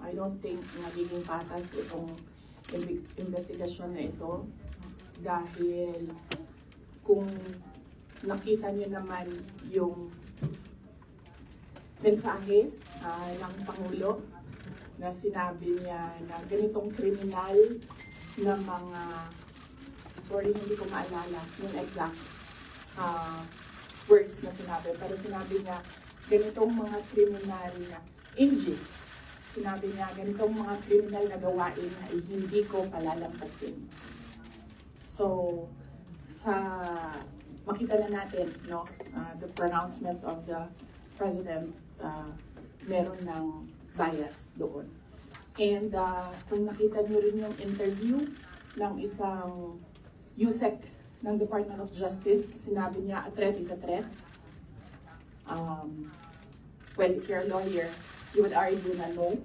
I don't think magiging patas itong investigasyon na ito dahil kung nakita niyo naman yung mensahe ng Pangulo na sinabi niya na ganitong kriminal na mga, sorry hindi ko maalala yung exact words na sinabi, pero sinabi niya ganitong mga kriminal na injustice. Sinabi niya, ganitong mga kriminal na gawain na hindi ko palalampasin. So, makita na natin, no, the pronouncements of the President, meron ng bias doon. And kung nakita niyo rin yung interview ng isang USEC ng Department of Justice, sinabi niya, a threat is a threat. Well, if you're a lawyer, you would argue na no,